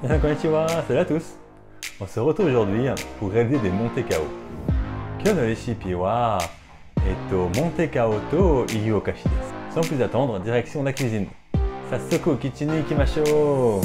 Konnichiwa, salut à tous. On se retrouve aujourd'hui pour réaliser des montecao. Kyou no recipe wa montecao to iu okashi desu. Sans plus attendre, direction la cuisine. Sassoku kitchen ni ikimashou.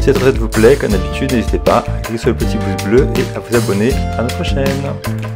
Si cette recette vous plaît, comme d'habitude, n'hésitez pas à cliquer sur le petit pouce bleu et à vous abonner à notre chaîne.